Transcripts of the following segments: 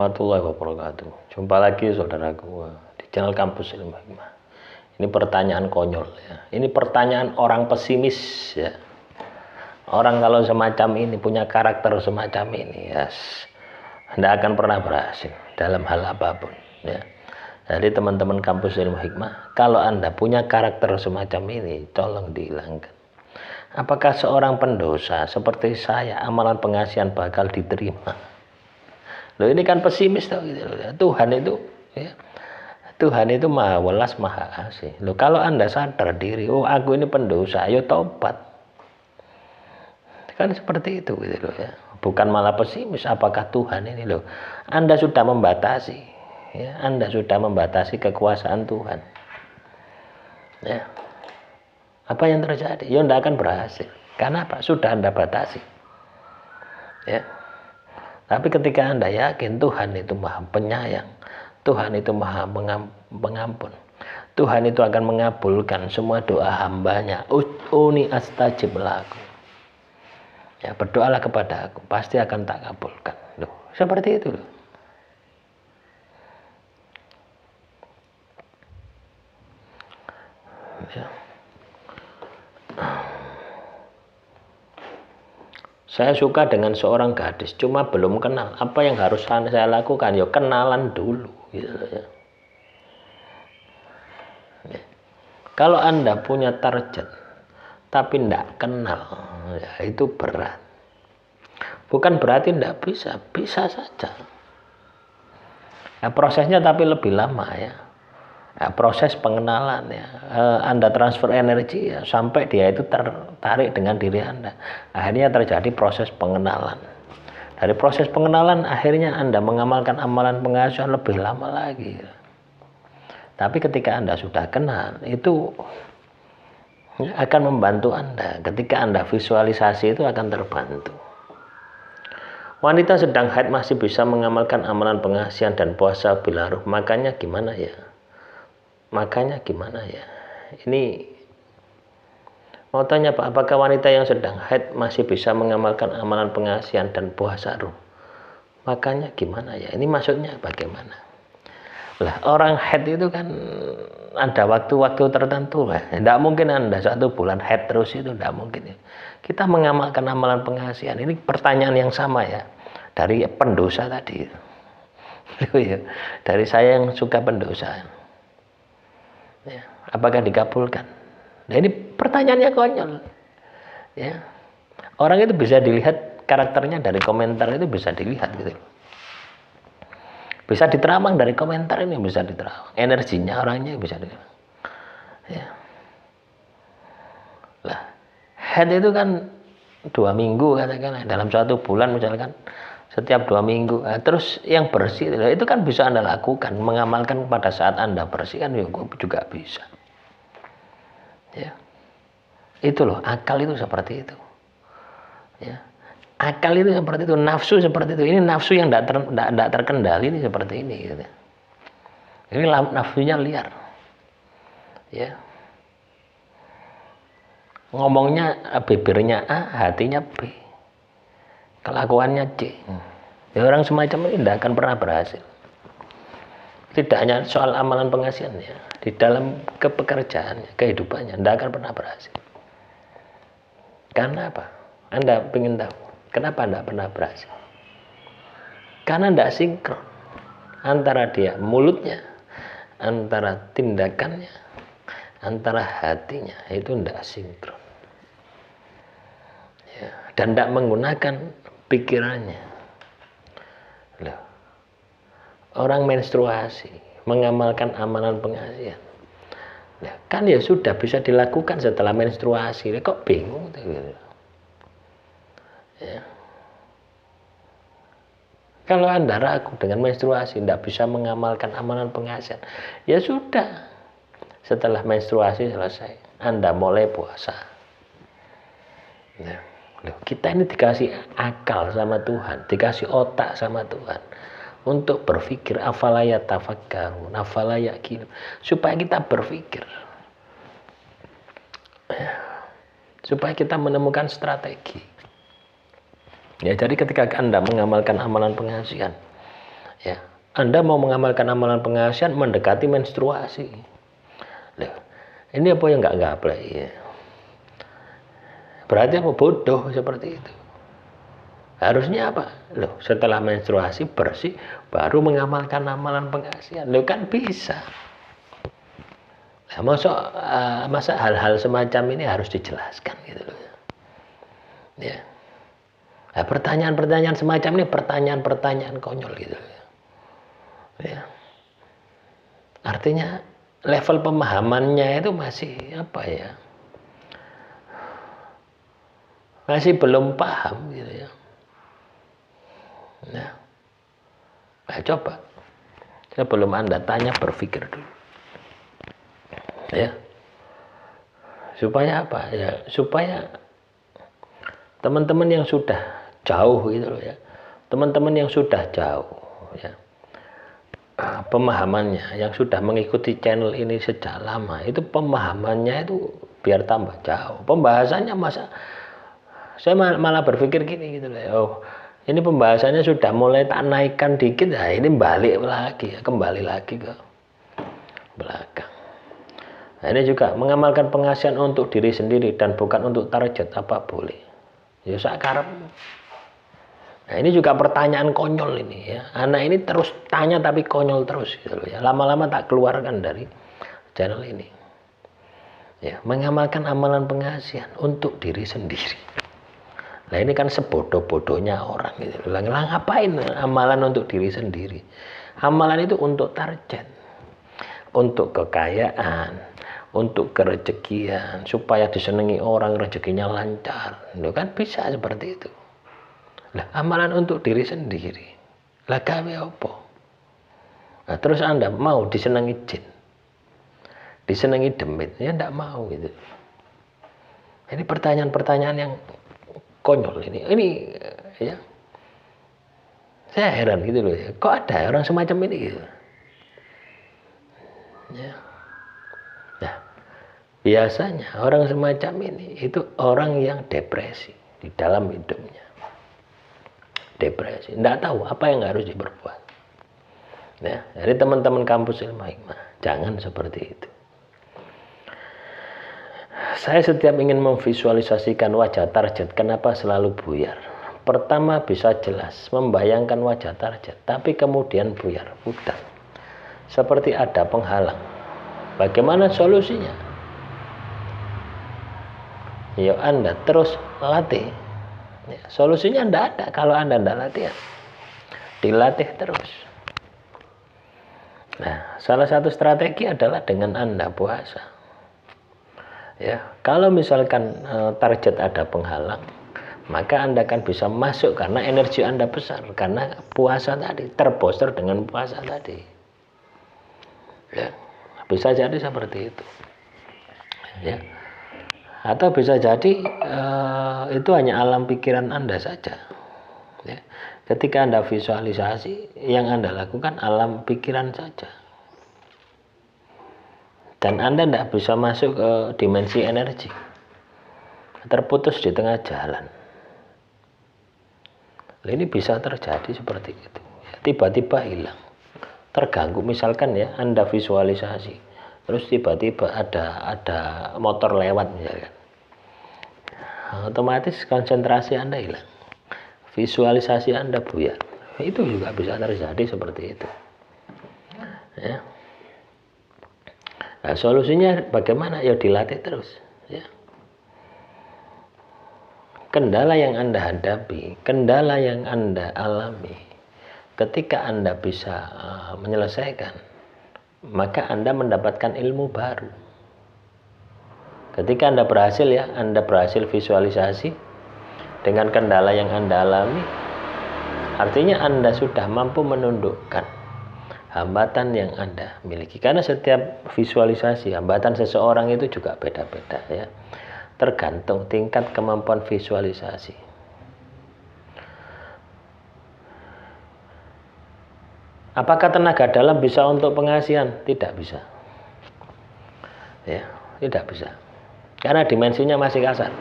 Warahmatullahi wabarakatuh. Jumpa lagi saudaraku di channel Kampus Ilmu Hikmah. Ini pertanyaan konyol ya. Ini pertanyaan orang pesimis ya. Orang kalau semacam ini punya karakter semacam ini ya, tidak akan pernah berhasil dalam hal apapun ya. Jadi teman-teman Kampus Ilmu Hikmah, kalau Anda punya karakter semacam ini, tolong dihilangkan. Apakah seorang pendosa seperti saya amalan pengasihan bakal diterima? Loh, ini kan pesimis tau gitu loh. Tuhan itu ya, Tuhan itu maha welas maha asih. Loh, kalau Anda sadar diri, oh aku ini pendosa, ayo tobat. Kan seperti itu gitu loh ya. Bukan malah pesimis, apakah Tuhan ini loh. Anda sudah membatasi ya, Anda sudah membatasi kekuasaan Tuhan. Ya. Apa yang terjadi? Ya tidak akan berhasil. Karena apa? Sudah Anda batasi. Ya. Tapi ketika Anda yakin Tuhan itu maha penyayang, Tuhan itu maha pengampun, Tuhan itu akan mengabulkan semua doa hambanya. Ud'uni astajib lakum. Ya, berdoalah kepada aku, pasti akan tak kabulkan. Loh, seperti itu loh. Ya. Saya suka dengan seorang gadis, cuma belum kenal. Apa yang harus saya lakukan? Ya kenalan dulu. Gitu ya. Ya. Kalau Anda punya target, tapi tidak kenal, ya itu berat. Bukan berarti tidak bisa, bisa saja. Nah, prosesnya tapi lebih lama ya. Nah, proses pengenalan ya, Anda transfer energi ya, sampai dia itu tertarik dengan diri Anda. Akhirnya terjadi proses pengenalan. Dari proses pengenalan akhirnya Anda mengamalkan amalan pengasuhan lebih lama lagi. Tapi ketika Anda sudah kenal, itu akan membantu Anda. Ketika Anda visualisasi itu akan terbantu. Wanita sedang haid masih bisa mengamalkan amalan pengasihan dan puasa bila ruh. Makanya gimana ya? Ini mau tanya Pak, apakah wanita yang sedang haid masih bisa mengamalkan amalan pengasihan dan puasa ruh? Makanya gimana ya? Ini maksudnya bagaimana? Lah, orang haid itu kan ada waktu-waktu tertentu lah. Tidak mungkin Anda 1 bulan haid terus, itu tidak mungkin. Kita mengamalkan amalan pengasihan. Ini pertanyaan yang sama ya dari pendosa tadi. Dari saya yang suka pendosa. Ya, apakah dikabulkan? Nah, ini pertanyaannya konyol. Ya. Orang itu bisa dilihat karakternya dari komentar, itu bisa dilihat gitu. Bisa diteramang dari komentar ini, bisa diteramang. Energinya orangnya bisa dilihat. Ya. Lah, head itu kan 2 minggu katakan, dalam 1 bulan misalkan setiap 2 minggu. Nah, terus yang bersih itu kan bisa Anda lakukan, mengamalkan pada saat Anda bersih kan juga bisa. Ya. Itu loh, akal itu seperti itu. Ya. Akal itu seperti itu, nafsu seperti itu. Ini nafsu yang tidak terkendali, ini seperti ini gitu. Ini nafsunya liar. Ya. Ngomongnya bibirnya A, hatinya B. Kelakuannya C. Ya, orang semacam ini tidak akan pernah berhasil. Tidak hanya soal amalan pengasihannya, di dalam kepekerjaannya, kehidupannya tidak akan pernah berhasil. Karena apa? Anda ingin tahu kenapa tidak pernah berhasil? Karena tidak sinkron antara dia mulutnya, antara tindakannya, antara hatinya, itu tidak sinkron. Ya, dan tidak menggunakan pikirannya. Loh, orang menstruasi mengamalkan amalan pengasihan, nah, kan ya sudah bisa dilakukan setelah menstruasi. Kok bingung gitu. Ya. Kalau Anda ragu dengan menstruasi, tidak bisa mengamalkan amalan pengasihan, ya sudah, setelah menstruasi selesai Anda mulai puasa. Nah, kita ini dikasih akal sama Tuhan, dikasih otak sama Tuhan untuk berpikir, afala yatafakkarun, afala yaqilun, supaya kita berpikir, supaya kita menemukan strategi. Ya, jadi ketika Anda mengamalkan amalan pengasihan, Ya, Anda mau mengamalkan amalan pengasihan mendekati menstruasi. Loh, ini apa yang nggak gaplek ya? Berarti apa? Bodoh seperti itu. Harusnya apa? Loh, setelah menstruasi bersih baru mengamalkan amalan pengasihan. Loh, kan bisa. Nah, masa hal-hal semacam ini harus dijelaskan gitu loh. Ya. Nah, pertanyaan-pertanyaan semacam ini pertanyaan-pertanyaan konyol gitu loh. Ya. Artinya level pemahamannya itu masih apa ya? Masih belum paham gitu ya. Nah, coba sebelum Anda tanya berpikir dulu. Ya. Supaya apa? Ya, supaya teman-teman yang sudah jauh gitu loh ya. Teman-teman yang sudah jauh ya. Pemahamannya yang sudah mengikuti channel ini sejak lama itu pemahamannya itu biar tambah jauh. Pembahasannya masa saya malah berpikir gini gitu loh. Oh, ini pembahasannya sudah mulai tak naikkan dikit, nah ini balik lagi, kembali lagi ke belakang. Nah, ini juga mengamalkan pengasihan untuk diri sendiri dan bukan untuk target, apa boleh? Ya sakarep. Nah, ini juga pertanyaan konyol ini ya. Anak ini terus tanya tapi konyol terus gitu loh ya. Lama-lama tak keluarkan dari channel ini. Ya, mengamalkan amalan pengasihan untuk diri sendiri. Nah, ini kan sebodoh-bodohnya orang gitu. Lah ngapain amalan untuk diri sendiri? Amalan itu untuk target. Untuk kekayaan, untuk kerezekian, supaya disenangi orang, rezekinya lancar. Itu kan bisa seperti itu. Lah, amalan untuk diri sendiri. Lah gawe apa? Nah, terus Anda mau disenangi jin, disenangi demit, ya enggak mau gitu. Ini pertanyaan-pertanyaan yang konyol ini. Ini ya. Saya heran gitu loh ya. Kok ada orang semacam ini gitu. Ya. Nah, biasanya orang semacam ini itu orang yang depresi di dalam hidupnya. Depresi, tidak tahu apa yang harus diperbuat. Nah, jadi teman-teman kampus Ilmu Hikmah, jangan seperti itu. Saya setiap ingin memvisualisasikan wajah target, kenapa selalu buyar? Pertama bisa jelas, membayangkan wajah target, tapi kemudian buyar, pudar. Seperti ada penghalang. Bagaimana solusinya? Yuk Anda terus latih. Ya, solusinya tidak ada kalau Anda tidak latihan. Dilatih terus. Nah, salah satu strategi adalah dengan Anda puasa. Ya, kalau misalkan target ada penghalang, maka Anda akan bisa masuk karena energi Anda besar karena puasa tadi, terbooster dengan puasa tadi. Ya, bisa jadi seperti itu. Ya. Atau bisa jadi itu hanya alam pikiran Anda saja ya. Ketika Anda visualisasi, yang Anda lakukan alam pikiran saja dan Anda tidak bisa masuk ke dimensi energi, terputus di tengah jalan. Ini bisa terjadi seperti itu ya. Tiba-tiba hilang, terganggu misalkan ya, Anda visualisasi terus tiba-tiba ada motor lewat misalkan, otomatis konsentrasi Anda hilang, visualisasi Anda buyar. Itu juga bisa terjadi seperti itu ya. Nah, solusinya bagaimana? Ya dilatih terus ya. Kendala yang Anda hadapi, kendala yang Anda alami, ketika Anda bisa menyelesaikan, maka Anda mendapatkan ilmu baru. Ketika Anda berhasil ya, Anda berhasil visualisasi dengan kendala yang Anda alami, artinya Anda sudah mampu menundukkan hambatan yang Anda miliki. Karena setiap visualisasi, hambatan seseorang itu juga beda-beda ya. Tergantung tingkat kemampuan visualisasi. Apakah tenaga dalam bisa untuk pengasihan? Tidak bisa. Ya, tidak bisa. Karena dimensinya masih kasar.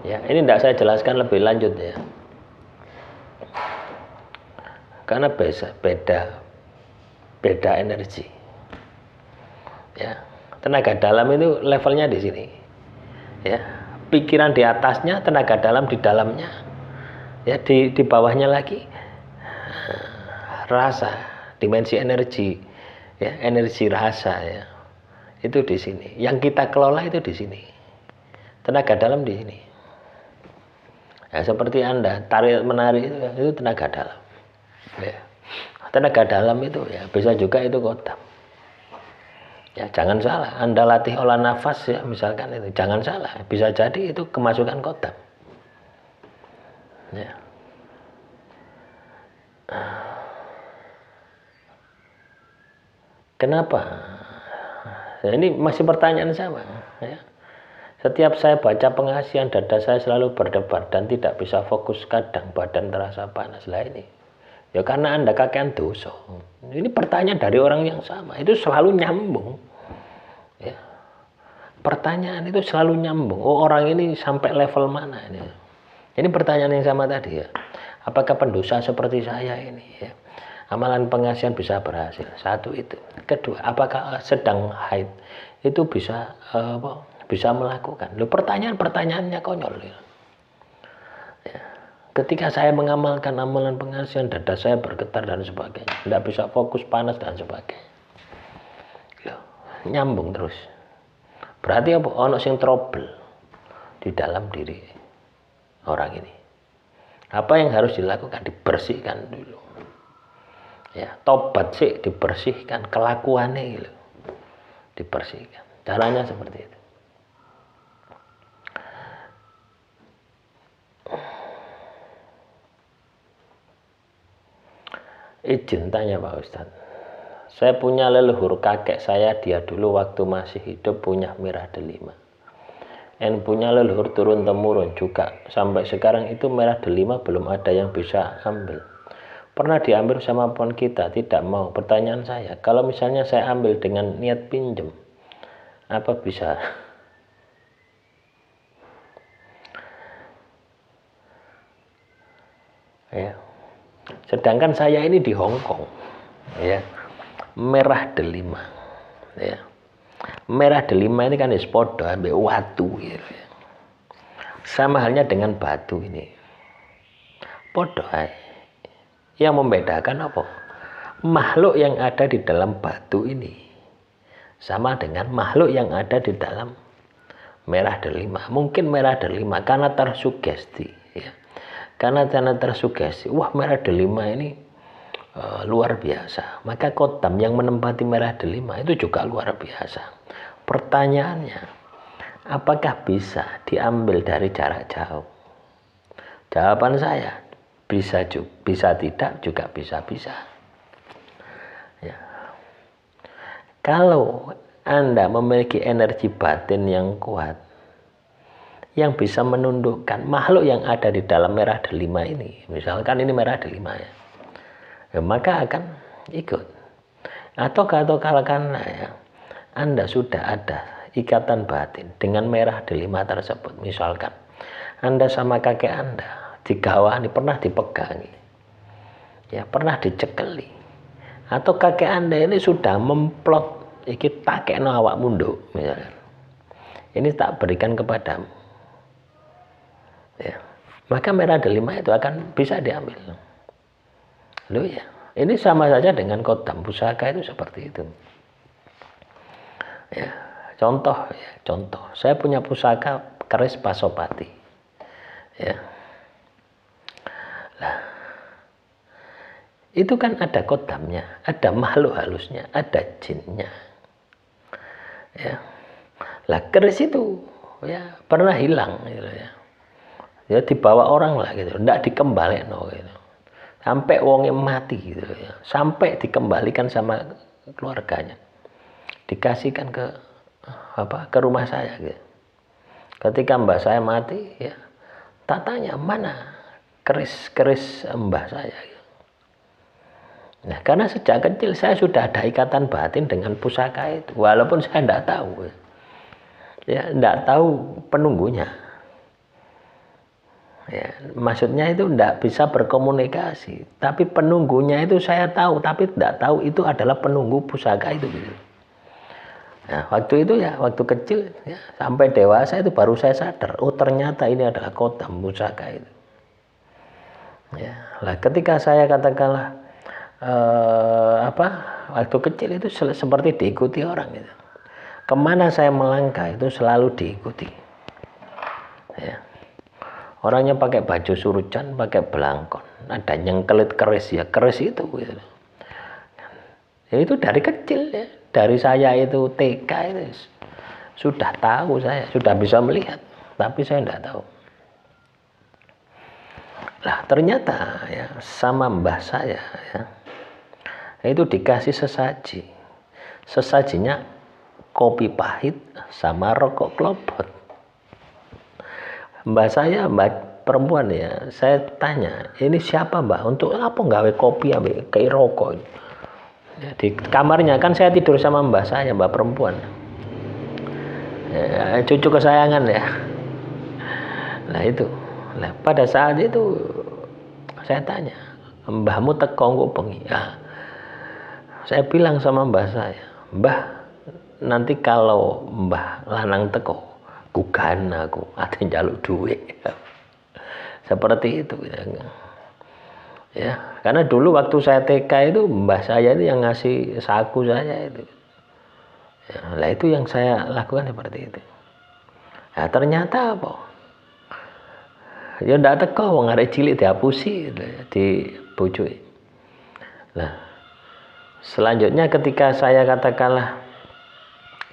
Ya, ini tidak saya jelaskan lebih lanjut ya. karena beda energi. Ya, tenaga dalam itu levelnya di sini. Ya, pikiran di atasnya, tenaga dalam di dalamnya. Ya, di bawahnya lagi rasa, dimensi energi. Ya, energi rasa ya. Itu di sini. Yang kita kelola itu di sini. Tenaga dalam di sini. Ya, seperti Anda tarik menarik itu tenaga dalam. Ya. Tenaga dalam itu ya bisa juga itu kodam. Ya, jangan salah, Anda latih olah nafas ya misalkan itu, jangan salah, bisa jadi itu kemasukan kodam. Ya. Kenapa? Ya, ini masih pertanyaan sama. Ya. Setiap saya baca pengasihan, dada saya selalu berdebar dan tidak bisa fokus, kadang badan terasa panas. Lah ini, ya karena Anda kakean dosa. Ini pertanyaan dari orang yang sama, itu selalu nyambung. Ya. Pertanyaan itu selalu nyambung. Oh, orang ini sampai level mana ini? Ini pertanyaan yang sama tadi ya. Apakah pendosa seperti saya ini? Ya. Amalan pengasihan bisa berhasil. Satu itu. Kedua, apakah sedang haid itu bisa bisa melakukan? Loh, pertanyaannya konyol. Ya. Ya. Ketika saya mengamalkan amalan pengasihan, dada saya bergetar dan sebagainya. Tidak bisa fokus, panas dan sebagainya. Loh, nyambung terus. Berarti apa? Ono sing trouble di dalam diri orang ini. Apa yang harus dilakukan? Dibersihkan dulu. Ya, tobat sih dibersihkan, kelakuannya gitu. Dibersihkan. Caranya seperti itu. Izin tanya Pak Ustadz. Saya punya leluhur kakek saya, dia dulu waktu masih hidup punya merah delima. Dan punya leluhur turun temurun juga. Sampai sekarang itu merah delima belum ada yang bisa ambil. Pernah diambil sama pon kita, tidak mau. Pertanyaan saya, kalau misalnya saya ambil dengan niat pinjem, apa bisa? Ya. Sedangkan saya ini di Hong Kong. Ya. Merah delima. Ya. Merah delima ini kan podo ambil watu gitu. Sama halnya dengan batu ini. Podo. Yang membedakan apa? Makhluk yang ada di dalam batu ini sama dengan makhluk yang ada di dalam merah delima. Mungkin merah delima karena tersugesti ya. Karena tersugesti, wah merah delima ini luar biasa. Maka kodam yang menempati merah delima itu juga luar biasa. Pertanyaannya, apakah bisa diambil dari jarak jauh? Jawaban saya, bisa tidak, juga bisa. Ya. Kalau Anda memiliki energi batin yang kuat, yang bisa menundukkan makhluk yang ada di dalam merah delima ini, misalkan ini merah delima ya, maka akan ikut. Atau kalau karena ya, Anda sudah ada ikatan batin dengan merah delima tersebut, misalkan Anda sama kakek Anda digawani, pernah dipegangi, ya pernah dicekeli, atau kakek Anda ini sudah memplot, iki takekno awak mundur, misalkan, ini tak berikan kepadamu, ya, maka merah delima itu akan bisa diambil. Loh ya, ini sama saja dengan kodam pusaka itu seperti itu. Ya, contoh, saya punya pusaka keris Pasopati. Ya. Lah, itu kan ada kodamnya, ada makhluk halusnya, ada jinnya. Ya. Lah keris itu ya pernah hilang gitu ya. Ya dibawa orang lah gitu, enggak dikembalikan gitu. Sampai wongnya mati gitu ya. Sampai dikembalikan sama keluarganya. Dikasihkan ke rumah saya gitu. Ketika mbah saya mati ya, tak tanya mana keris mbah saya gitu. Nah, karena sejak kecil saya sudah ada ikatan batin dengan pusaka itu, walaupun saya tidak tahu. Ya, tidak tahu penunggunya. Ya, maksudnya itu tidak bisa berkomunikasi, tapi penunggunya itu saya tahu, tapi tidak tahu itu adalah penunggu pusaka itu. Gitu. Nah, waktu itu ya, waktu kecil ya, sampai dewasa itu baru saya sadar, oh ternyata ini adalah Kodam pusaka itu. Ya, lah ketika saya katakanlah waktu kecil itu seperti diikuti orang gitu. Kemana saya melangkah itu selalu diikuti. Ya. Orangnya pakai baju surucan, pakai belangkon, ada nyengkelit keris ya, keris itu gitu. Ya, itu dari kecil ya, dari saya itu TK itu sudah tahu, saya sudah bisa melihat, tapi saya tidak tahu. Lah ternyata ya sama mbah saya ya, itu dikasih sesaji, sesajinya kopi pahit sama rokok klopot. Mbak saya, mbak perempuan ya, saya tanya, ini siapa mbak? Untuk apa nggawe kopi ambil kayak rokok? Ya, di kamarnya kan saya tidur sama mbak saya, mbak perempuan. Ya, cucu kesayangan ya. Nah itu, nah, pada saat itu saya tanya, mbahmu teko kok bengi? Ya, saya bilang sama mbah saya, mbah nanti kalau mbah lanang teko, kugan aku ada jaluk duit. Seperti itu ya, karena dulu waktu saya TK itu mbah saya itu yang ngasih saku saya itu ya, lah itu yang saya lakukan seperti itu. Nah, ternyata apa ya ndak teko wong arek cilik dihapusi gitu, dibojoi. Nah selanjutnya ketika saya katakanlah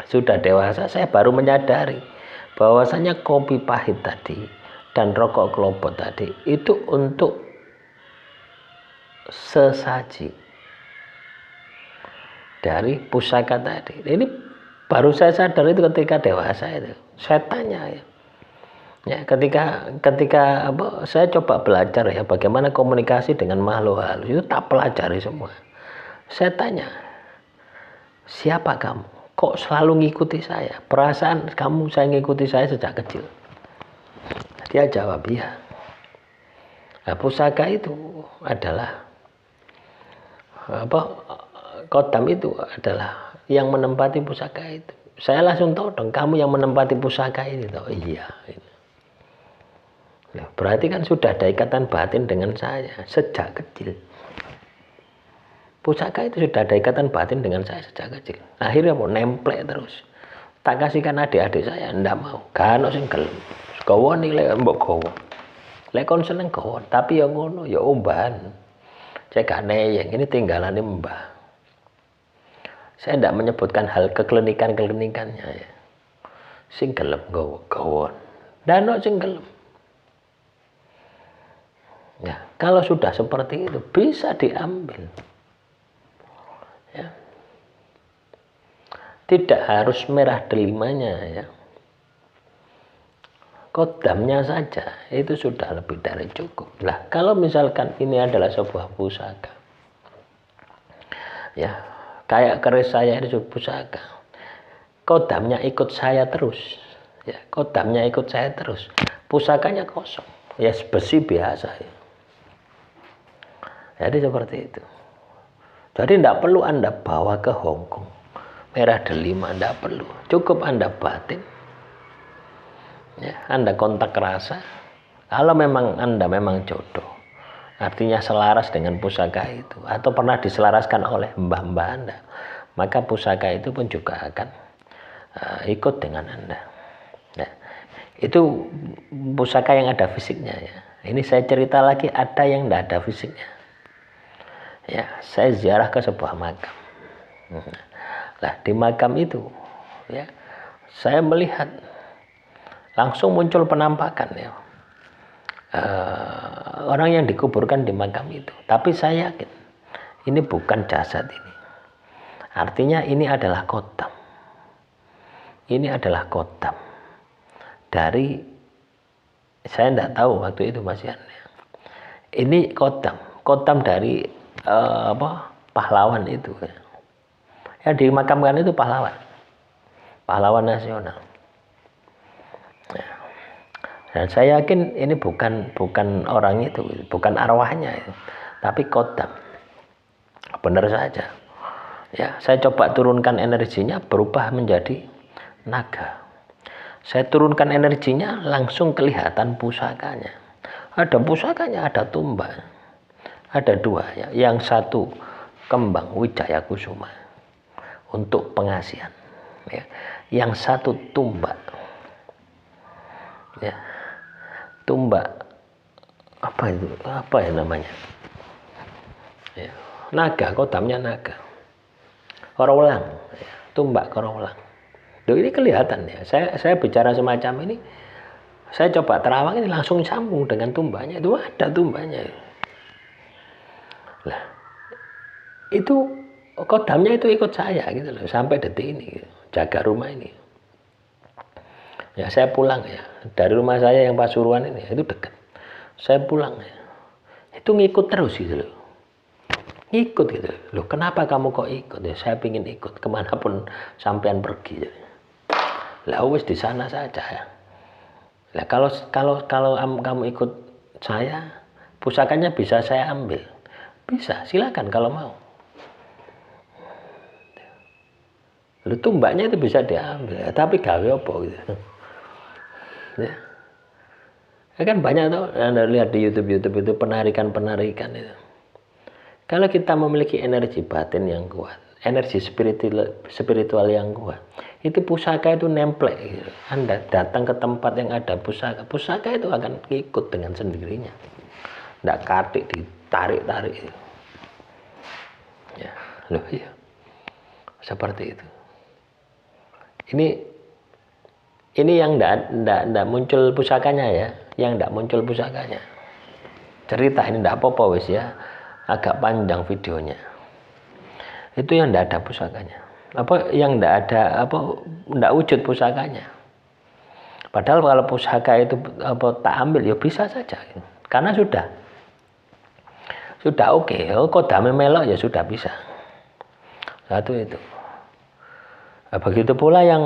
sudah dewasa, saya baru menyadari bahwasanya kopi pahit tadi dan rokok kelopot tadi itu untuk sesaji dari pusaka tadi. Ini baru saya sadar itu ketika dewasa itu. Saya tanya ya ketika saya coba belajar ya bagaimana komunikasi dengan makhluk halus itu tak pelajari semua. Saya tanya, siapa kamu? Kok selalu ngikuti saya? Perasaan kamu saya ngikuti saya sejak kecil. Dia jawab, iya. Nah, pusaka itu adalah Kodam itu adalah yang menempati pusaka itu. Saya langsung tahu dong, kamu yang menempati pusaka ini toh. Iya. Nah, berarti kan sudah ada ikatan batin dengan saya sejak kecil. Pusaka itu sudah ada ikatan batin dengan saya sejak kecil. Akhirnya mau nemplek terus. Tak kasihkan adik-adik saya, ndak mau. Gak ono sing gelem. Gawa nilai mbok gawa. Lek kon seneng gawa, tapi ya ngono, ya ombahan. Saya gak neyeng, ini tinggalane mbah. Saya ndak menyebutkan hal keklinikan-klinikannya ya. Sing gelem gawa. Ndak ono sing gelem. Ya, kalau sudah seperti itu bisa diambil. Ya. Tidak harus merah delimanya ya. Kodamnya saja itu sudah lebih dari cukup. Lah kalau misalkan ini adalah sebuah pusaka, ya kayak keris saya itu pusaka, kodamnya ikut saya terus, ya kodamnya ikut saya terus, pusakanya kosong, ya besi biasa ya. Jadi seperti itu. Jadi tidak perlu Anda bawa ke Hongkong merah delima, tidak perlu, cukup Anda batin. Ya, Anda kontak rasa. Kalau memang Anda memang jodoh, artinya selaras dengan pusaka itu, atau pernah diselaraskan oleh mbah-mbah Anda, maka pusaka itu pun juga akan ikut dengan Anda. Nah, itu pusaka yang ada fisiknya ya. Ini saya cerita lagi, ada yang tidak ada fisiknya. Ya, saya ziarah ke sebuah makam. Nah, di makam itu, ya, saya melihat langsung muncul penampakan ya, orang yang dikuburkan di makam itu. Tapi saya yakin ini bukan jasad ini. Artinya ini adalah kodam. Ini adalah kodam dari, saya tidak tahu waktu itu Mas Yan. Ini kodam dari pahlawan itu. Yang dimakamkan itu pahlawan nasional. Dan saya yakin ini bukan orang itu, bukan arwahnya itu, tapi kodam. Benar saja. Ya, saya coba turunkan energinya berubah menjadi naga. Saya turunkan energinya langsung kelihatan pusakanya. Ada pusakanya, ada tumbak. Ada dua ya. Yang satu kembang Wijaya Kusuma untuk pengasihan. Ya. Yang satu tumbak. Ya. Tumbak apa itu? Apa ya namanya? Ya. Naga, kodamnya naga. Korowelang, ya. Tumbak korowelang. Loh, ini kelihatan ya. Saya bicara semacam ini, saya coba terawang ini langsung sambung dengan tumbaknya. Itu ada tumbaknya. Lah, itu kodamnya itu ikut saya gitu loh sampai detik ini, gitu. Jaga rumah ini. Ya saya pulang ya dari rumah saya yang Pasuruan ini itu dekat. Saya pulang ya, itu ngikut terus gitu loh. Ikut gitu loh. Kenapa kamu kok ikut ya? Saya pingin ikut kemanapun sampean pergi. Lah wis di sana saja ya. Lah kalau kamu ikut saya, pusakanya bisa saya ambil. Bisa, silakan kalau mau. Lu tumbaknya itu bisa diambil, tapi gawe apa gitu. Ya. Ya kan banyak tuh Anda lihat di YouTube itu penarikan itu. Kalau kita memiliki energi batin yang kuat, energi spiritual yang kuat, itu pusaka itu nemplek gitu. Anda datang ke tempat yang ada pusaka itu akan ikut dengan sendirinya. Nggak katik ditarik-tarik gitu. Ya, loh iya. Seperti itu. Ini yang enggak muncul pusakanya ya, yang enggak muncul pusakanya. Cerita ini enggak apa-apa wis ya, agak panjang videonya. Itu yang enggak ada pusakanya. Apa yang enggak ada enggak wujud pusakanya. Padahal kalau pusaka itu tak ambil ya bisa saja. Karena sudah oke. Kodame melok ya sudah bisa. Satu itu. Nah, begitu pula yang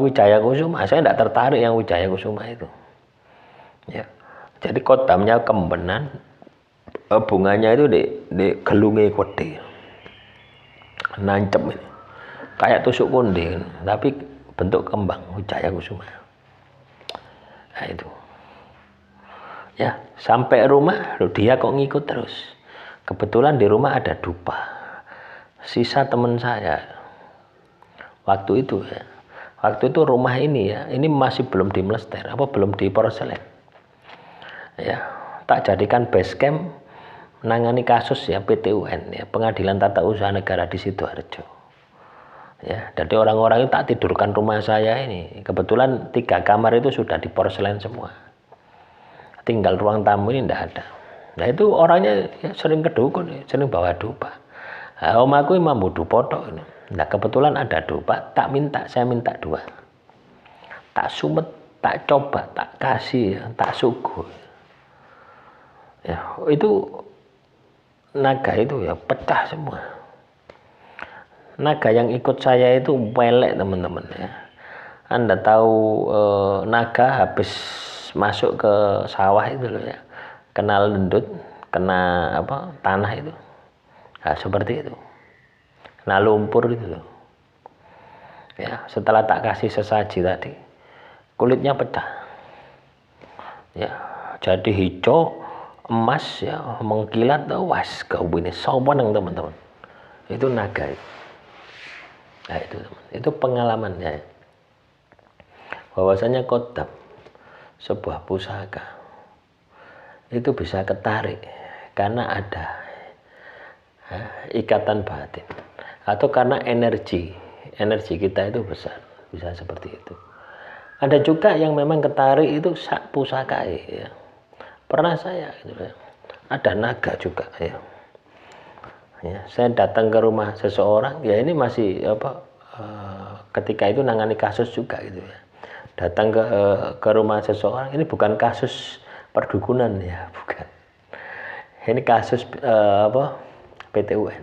Wijaya Kusuma, saya tidak tertarik yang Wijaya Kusuma itu. Ya. Jadi kodamnya kembenan, bunganya itu di gelungi kode, nancep ini, kayak tusuk konde, tapi bentuk kembang Wijaya Kusuma. Nah itu. Ya, sampai rumah, dia kok ngikut terus. Kebetulan di rumah ada dupa, sisa teman saya. Waktu itu ya, waktu itu rumah ini ya, ini masih belum dimlester, belum di porselen. Ya, tak jadikan base camp menangani kasus ya PT-UN ya, Pengadilan Tata Usaha Negara di Sidoarjo. Ya, jadi orang-orang itu tak tidurkan rumah saya ini. Kebetulan 3 kamar itu sudah di porselen semua. Tinggal ruang tamu ini tidak ada. Nah itu orangnya ya, sering ke dukun, ya, sering bawa dupa. Nah, omaku Imam Budu Poto ini. Nah kebetulan ada dupa, saya minta 2. Tak sumet, tak coba, tak kasih, tak suguh. Ya, itu naga itu ya pecah semua. Naga yang ikut saya itu pelek teman-teman ya. Anda tahu naga habis masuk ke sawah itu loh ya, kena lendut, kena tanah itu. Nah, seperti itu. Kena lumpur itu loh. Ya, setelah tak kasih sesaji tadi, kulitnya pecah. Ya, jadi hijau, emas ya, mengkilat, was kau ini sopan teman-teman. Itu naga itu. Nah, itu teman. Itu pengalamannya. Bahwasanya kodam sebuah pusaka itu bisa ketarik karena ada ikatan batin atau karena energi kita itu besar, bisa seperti itu. Ada juga yang memang ketarik itu pusaka ya. Pernah saya gitu ya. Ada naga juga ya. Ya, saya datang ke rumah seseorang ya, ini masih ketika itu nangani kasus juga gitu ya. Datang ke rumah seseorang, ini bukan kasus perdukunan ya, bukan. Ini kasus PT-UN.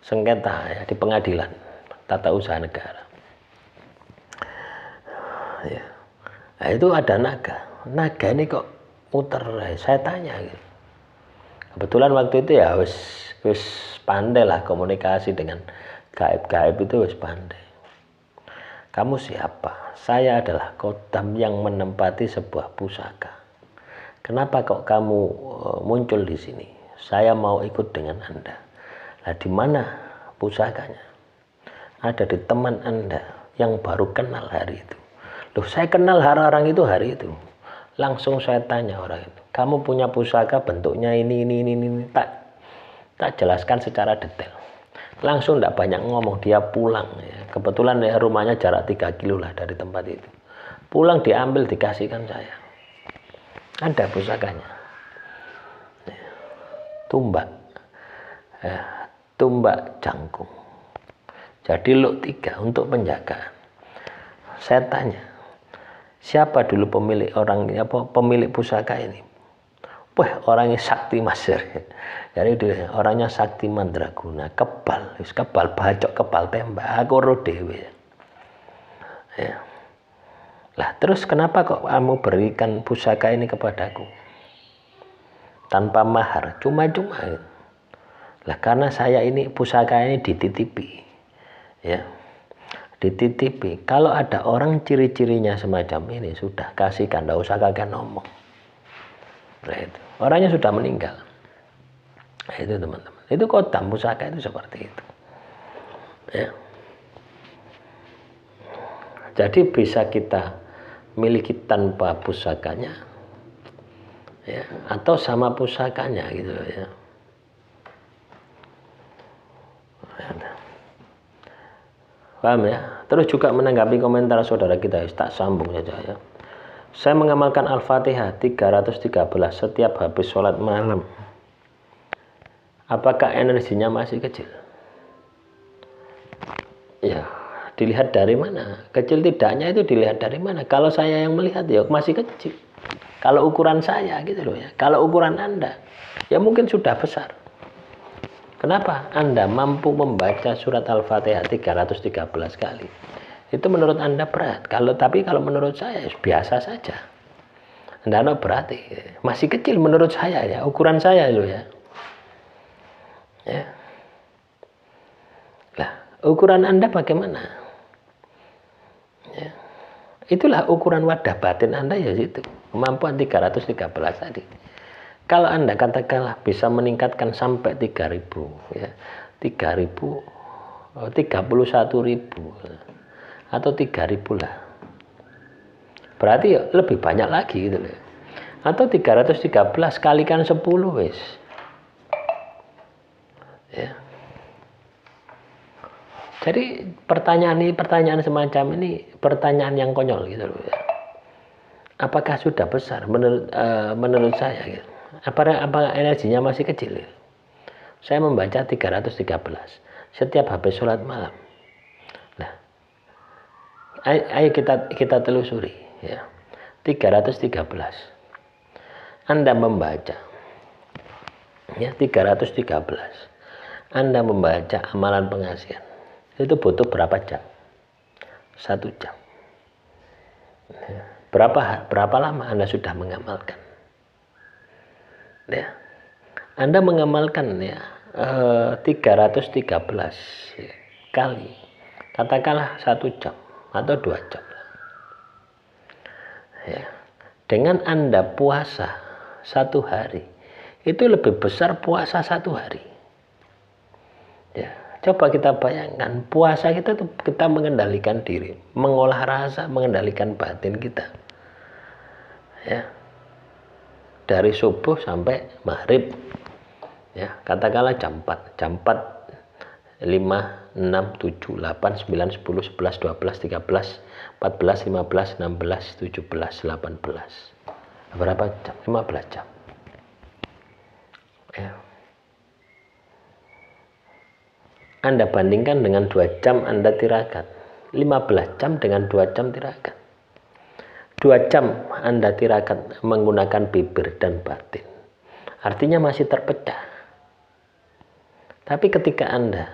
Sengketa ya di Pengadilan Tata Usaha Negara. Ya. Nah, itu ada naga. Naga ini kok muter, saya tanya gitu. Kebetulan waktu itu ya wis pandai lah komunikasi dengan gaib-gaib, itu wis pandai. Kamu siapa? Saya adalah Kodam yang menempati sebuah pusaka. Kenapa kok kamu muncul di sini? Saya mau ikut dengan Anda. Nah, di mana pusakanya? Ada di teman Anda yang baru kenal hari itu. Loh, saya kenal orang itu hari itu. Langsung saya tanya orang itu, kamu punya pusaka bentuknya ini. Tak jelaskan secara detail. Langsung tidak banyak ngomong, dia pulang. Ya. Kebetulan ya, rumahnya jarak 3 kilo lah dari tempat itu. Pulang diambil, dikasihkan saya. Ada pusakanya. Ya. Tumbak. Ya. Tumbak jangkung. Jadi luk 3 untuk penjagaan. Saya tanya, siapa dulu pemilik pusaka ini? Wah, orangnya sakti master. Jadi orangnya sakti mandraguna, kebal bacok, kebal tembak, aku ro dewe. Ya. Lah terus kenapa kok kamu berikan pusaka ini kepadaku? Tanpa mahar, cuma-cuma. Lah karena saya ini pusaka ini dititipi. Ya. Dititipi. Kalau ada orang ciri-cirinya semacam ini, sudah kasihkan, enggak usah kakek ngomong. Nah, itu. Orangnya sudah meninggal. Nah, itu teman-teman. Itu Kodam pusaka itu seperti itu. Ya. Jadi bisa kita miliki tanpa pusakanya, ya, atau sama pusakanya gitu ya. Paham ya? Terus juga menanggapi komentar saudara kita, tak sambung saja ya. Saya mengamalkan Al-Fatihah 313 setiap habis sholat malam. Apakah energinya masih kecil? Ya, dilihat dari mana? Kecil tidaknya itu dilihat dari mana? Kalau saya yang melihat ya masih kecil. Kalau ukuran saya gitu loh ya. Kalau ukuran Anda ya mungkin sudah besar. Kenapa? Anda mampu membaca surat Al-Fatihah 313 kali. Itu menurut Anda berat. Tapi kalau menurut saya biasa saja. Anda berarti masih kecil menurut saya ya, ukuran saya loh ya. Ya. Lah, ukuran Anda bagaimana? Ya. Itulah ukuran wadah batin Anda ya situ. Kemampuan 313 tadi. Kalau Anda katakanlah bisa meningkatkan sampai 3.000 ya. 3.000 31.000 atau 3.000 lah. Berarti ya lebih banyak lagi gitu loh. Atau 313 kalikan 10 wis. Ya. Jadi pertanyaan semacam ini pertanyaan yang konyol gitu loh ya. Apakah sudah besar menurut saya gitu. Apa energinya masih kecil gitu. Saya membaca 313 setiap habis sholat malam. Nah, ayo kita telusuri ya. 313. Anda membaca ya 313. Anda membaca amalan pengasihan. Itu butuh berapa jam? 1 jam. Ya. Berapa lama Anda sudah mengamalkan? Ya. Anda mengamalkan ya 313 kali. Katakanlah 1 jam atau 2 jam. Ya. Dengan Anda puasa 1 hari, itu lebih besar puasa 1 hari. Ya. Coba kita bayangkan, puasa kita tuh kita mengendalikan diri, mengolah rasa, mengendalikan batin kita. Ya. Dari subuh sampai maghrib. Ya, katakanlah jam 4. Jam 4 5, 6, 7, 8, 9, 10, 11, 12, 13, 14, 15, 16, 17, 18. Berapa jam? 15 jam. Ya. Anda bandingkan dengan 2 jam Anda tirakat. 15 jam dengan 2 jam tirakat. 2 jam Anda tirakat menggunakan bibir dan batin. Artinya masih terpecah. Tapi ketika Anda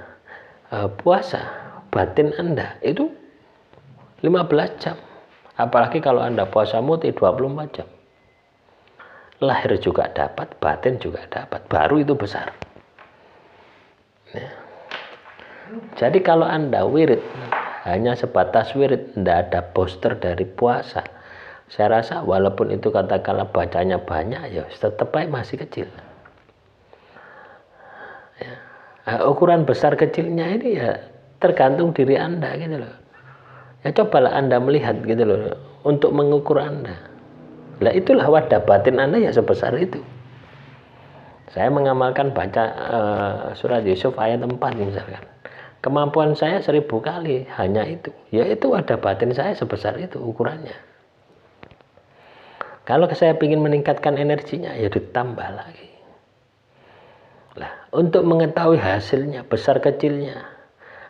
puasa, batin Anda itu 15 jam. Apalagi kalau Anda puasa muti 24 jam. Lahir juga dapat, batin juga dapat. Baru itu besar. Ya. Jadi kalau Anda wirid, hanya sebatas wirid, tidak ada booster dari puasa. Saya rasa walaupun itu katakanlah bacanya banyak, ya tetap baik masih kecil. Ya. Nah, ukuran besar kecilnya ini ya tergantung diri Anda gitu loh. Ya cobalah Anda melihat gitu loh, untuk mengukur Anda. Lah itulah wadah batin Anda ya sebesar itu. Saya mengamalkan baca surat Yusuf ayat 4 misalkan. Kemampuan saya 1000 kali hanya itu. Ya itu wadah batin saya sebesar itu ukurannya. Kalau saya ingin meningkatkan energinya ya ditambah lagi. Lah untuk mengetahui hasilnya besar kecilnya,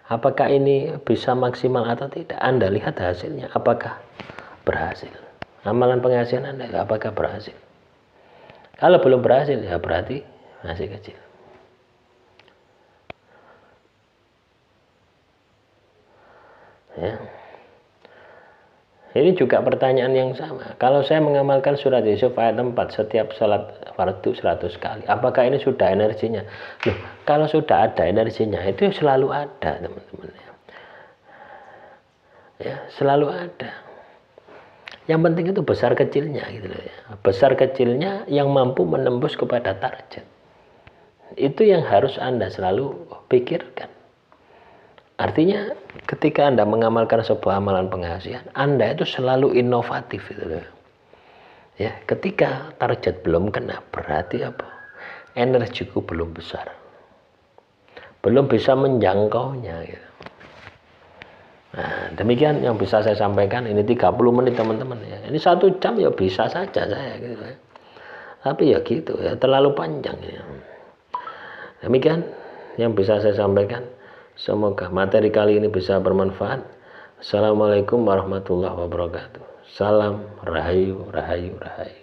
apakah ini bisa maksimal atau tidak, Anda lihat hasilnya apakah berhasil. Amalan penghasilan Anda apakah berhasil? Kalau belum berhasil ya berarti masih kecil. Ya. Ini juga pertanyaan yang sama. Kalau saya mengamalkan surat Yusuf ayat 4 setiap salat fardu 100 kali, apakah ini sudah energinya? Loh, kalau sudah ada energinya itu selalu ada, teman-teman. Ya, selalu ada. Yang penting itu besar kecilnya gitu loh ya. Besar kecilnya yang mampu menembus kepada target. Itu yang harus Anda selalu pikirkan. Artinya ketika Anda mengamalkan sebuah amalan penghasilan, Anda itu selalu inovatif gitu loh. Ya, ketika target belum kena berarti apa? Energiku belum besar. Belum bisa menjangkaunya gitu. Nah, demikian yang bisa saya sampaikan. Ini 30 menit teman-teman ya. Ini 1 jam ya bisa saja saya gitu ya. Tapi ya gitu ya, terlalu panjang ya. Demikian yang bisa saya sampaikan. Semoga materi kali ini bisa bermanfaat. Assalamualaikum warahmatullahi wabarakatuh. Salam rahayu, rahayu, rahayu.